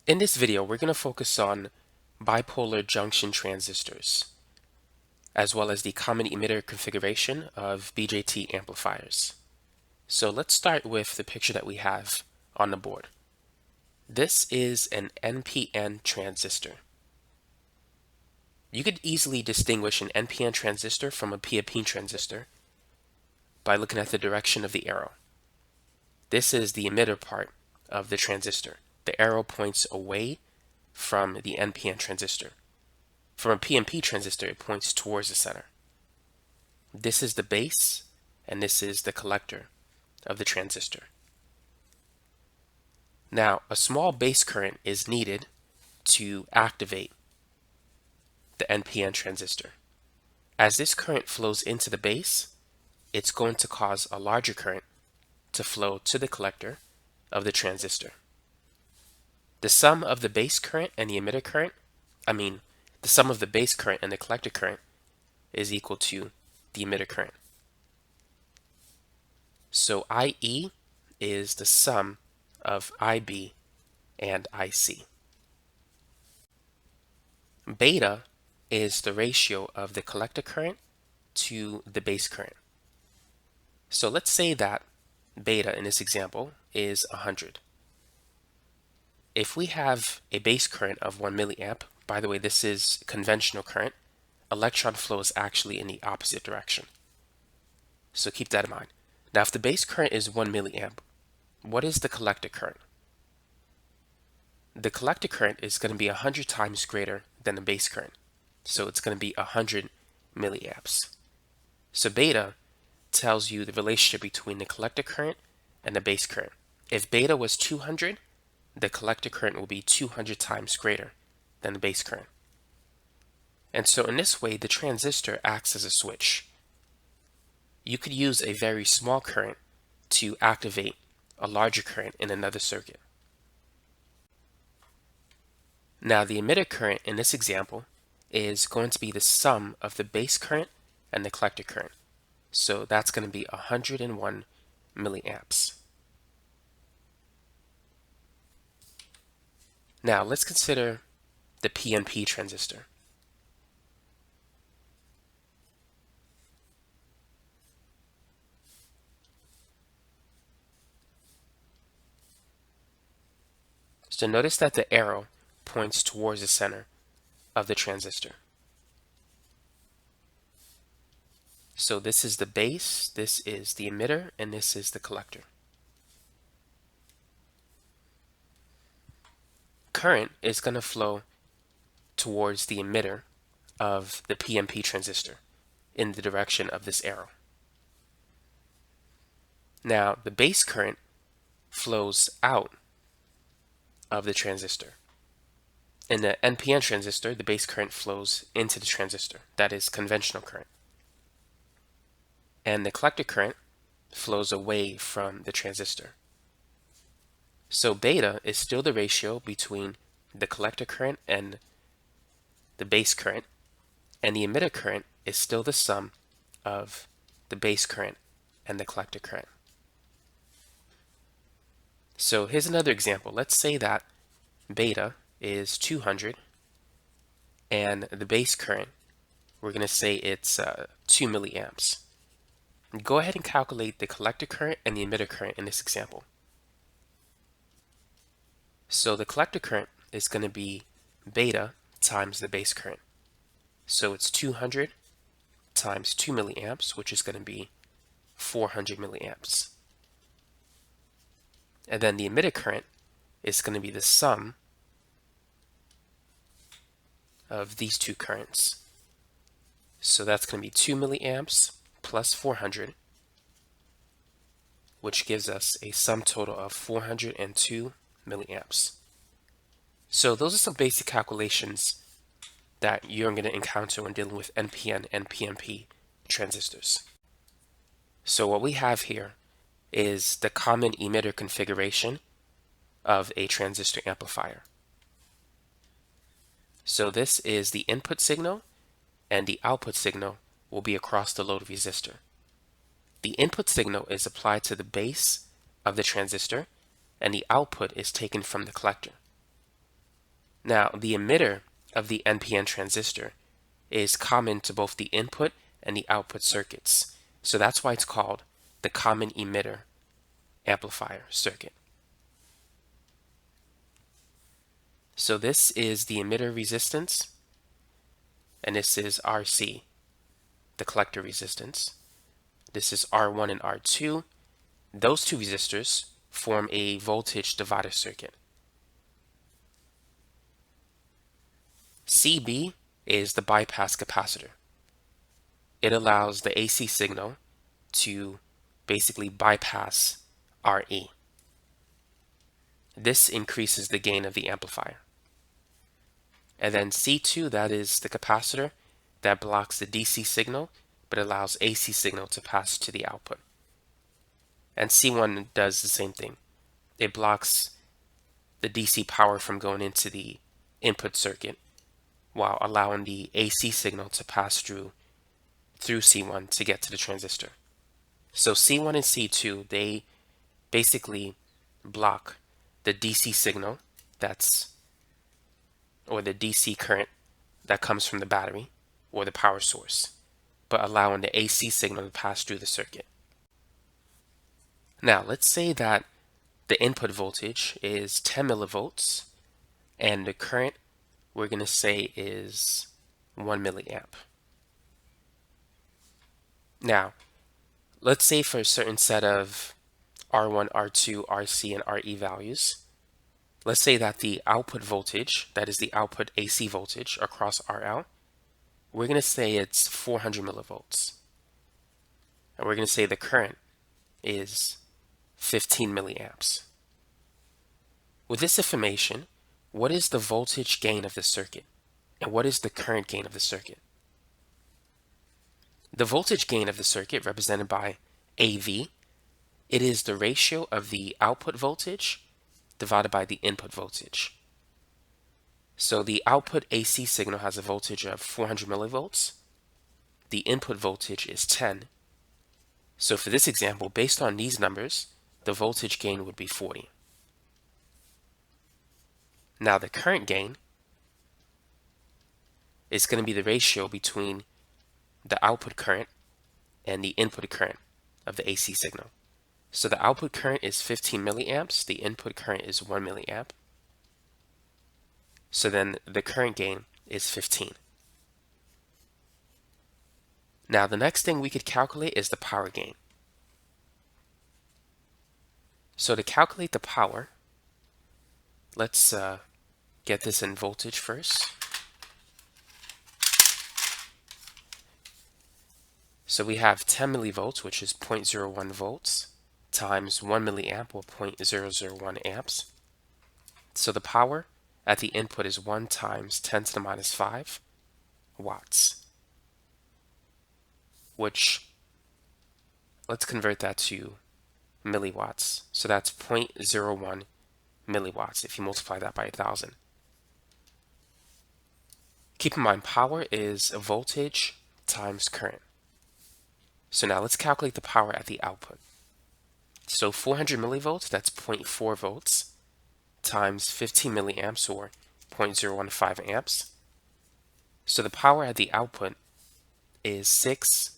In this video, we're going to focus on bipolar junction transistors, as well as the common emitter configuration of BJT amplifiers. So let's start with the picture that we have on the board. This is an NPN transistor. You could easily distinguish an NPN transistor from a Pnp transistor by looking at the direction of the arrow. This is the emitter part of the transistor. The arrow points away from the NPN transistor. From a PNP transistor, it points towards the center. This is the base, and this is the collector of the transistor. Now, a small base current is needed to activate the NPN transistor. As this current flows into the base, it's going to cause a larger current to flow to the collector of the transistor. The sum of the base current and the emitter current, the sum of the base current and the collector current is equal to the emitter current. So IE is the sum of IB and IC. Beta is the ratio of the collector current to the base current. So let's say that beta in this example is 100. If we have a base current of 1 milliamp, by the way, this is conventional current, electron flow is actually in the opposite direction. So keep that in mind. Now, if the base current is 1 milliamp, what is the collector current? The collector current is going to be 100 times greater than the base current. So it's going to be 100 milliamps. So beta tells you the relationship between the collector current and the base current. If beta was 200, the collector current will be 200 times greater than the base current. And so in this way, the transistor acts as a switch. You could use a very small current to activate a larger current in another circuit. Now, the emitter current in this example is going to be the sum of the base current and the collector current. So that's going to be 101 milliamps. Now, let's consider the PNP transistor. So notice that the arrow points towards the center of the transistor. So this is the base, this is the emitter, and this is the collector. Current is going to flow towards the emitter of the PNP transistor in the direction of this arrow. Now, the base current flows out of the transistor. In the NPN transistor, the base current flows into the transistor. That is conventional current. And the collector current flows away from the transistor. So beta is still the ratio between the collector current and the base current, and the emitter current is still the sum of the base current and the collector current. So here's another example. Let's say that beta is 200 and the base current, we're going to say it's 2 milliamps. Go ahead and calculate the collector current and the emitter current in this example. So the collector current is going to be beta times the base current. So it's 200 times 2 milliamps, which is going to be 400 milliamps. And then the emitter current is going to be the sum of these two currents. So that's going to be 2 milliamps plus 400, which gives us a sum total of 402 milliamps. So those are some basic calculations that you're going to encounter when dealing with NPN and PNP transistors. So what we have here is the common emitter configuration of a transistor amplifier. So this is the input signal, and the output signal will be across the load resistor. The input signal is applied to the base of the transistor, and the output is taken from the collector. Now, the emitter of the NPN transistor is common to both the input and the output circuits. So that's why it's called the common emitter amplifier circuit. So this is the emitter resistance, and this is RC, the collector resistance. This is R1 and R2. Those two resistors form a voltage divider circuit. CB is the bypass capacitor. It allows the AC signal to basically bypass RE. This increases the gain of the amplifier. And then C2, that is the capacitor that blocks the DC signal but allows AC signal to pass to the output. And C1 does the same thing. It blocks the DC power from going into the input circuit while allowing the AC signal to pass through C1 to get to the transistor. So C1 and C2, they basically block the DC signal or the DC current that comes from the battery or the power source, but allowing the AC signal to pass through the circuit. Now, let's say that the input voltage is 10 millivolts and the current we're going to say is 1 milliamp. Now, let's say for a certain set of R1, R2, RC, and RE values, let's say that the output voltage, that is the output AC voltage across RL, we're going to say it's 400 millivolts. And we're going to say the current is 15 milliamps. With this information, what is the voltage gain of the circuit? And what is the current gain of the circuit? The voltage gain of the circuit, represented by AV, it is the ratio of the output voltage divided by the input voltage. So the output AC signal has a voltage of 400 millivolts. The input voltage is 10. So for this example, based on these numbers, the voltage gain would be 40. Now the current gain is going to be the ratio between the output current and the input current of the AC signal. So the output current is 15 milliamps, the input current is 1 milliamp. So then the current gain is 15. Now the next thing we could calculate is the power gain. So to calculate the power, let's get this in voltage first. So we have 10 millivolts, which is 0.01 volts, times 1 milliamp, or 0.001 amps. So the power at the input is 1 times 10 to the minus 5 watts, which, let's convert that to milliwatts. So that's 0.01 milliwatts if you multiply that by 1,000. Keep in mind, power is voltage times current. So now let's calculate the power at the output. So 400 millivolts, that's 0.4 volts, times 15 milliamps, or 0.015 amps. So the power at the output is 6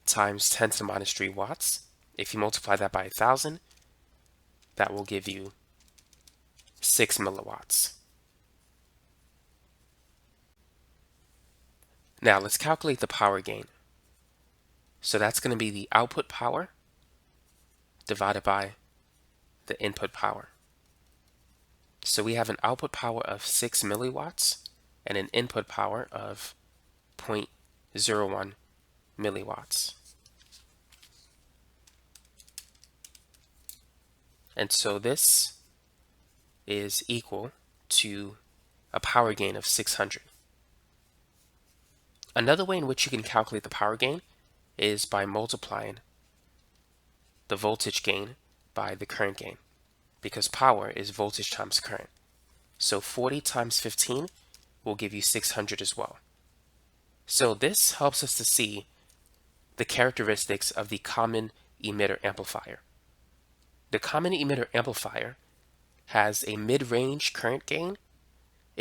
times 10 to the minus 3 watts. If you multiply that by 1,000, that will give you 6 milliwatts. Now let's calculate the power gain. So that's going to be the output power divided by the input power. So we have an output power of 6 milliwatts and an input power of 0.01 milliwatts. And so this is equal to a power gain of 600. Another way in which you can calculate the power gain is by multiplying the voltage gain by the current gain, because power is voltage times current. So 40 times 15 will give you 600 as well. So this helps us to see the characteristics of the common emitter amplifier. The common emitter amplifier has a mid-range current gain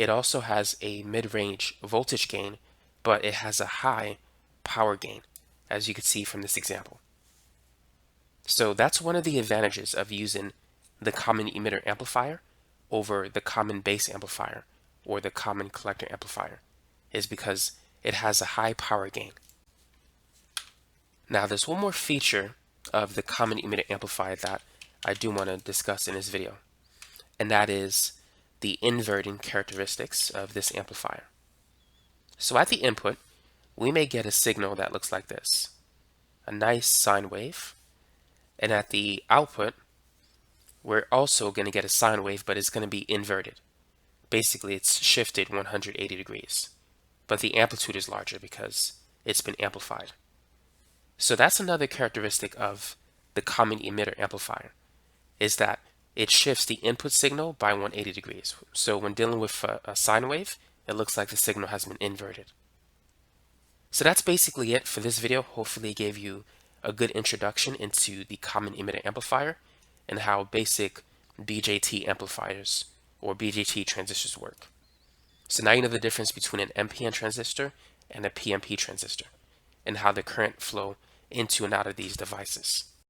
it also has a mid-range voltage gain, but it has a high power gain, as you can see from this example. So that's one of the advantages of using the common emitter amplifier over the common base amplifier or the common collector amplifier, is because it has a high power gain. Now there's one more feature of the common emitter amplifier that I do want to discuss in this video, and that is the inverting characteristics of this amplifier. So at the input, we may get a signal that looks like this, a nice sine wave, and at the output, we're also going to get a sine wave, but it's going to be inverted. Basically, it's shifted 180 degrees, but the amplitude is larger because it's been amplified. So that's another characteristic of the common emitter amplifier, is that it shifts the input signal by 180 degrees. So when dealing with a sine wave, it looks like the signal has been inverted. So that's basically it for this video. Hopefully it gave you a good introduction into the common emitter amplifier and how basic BJT amplifiers or BJT transistors work. So now you know the difference between an NPN transistor and a PNP transistor and how the current flow into and out of these devices.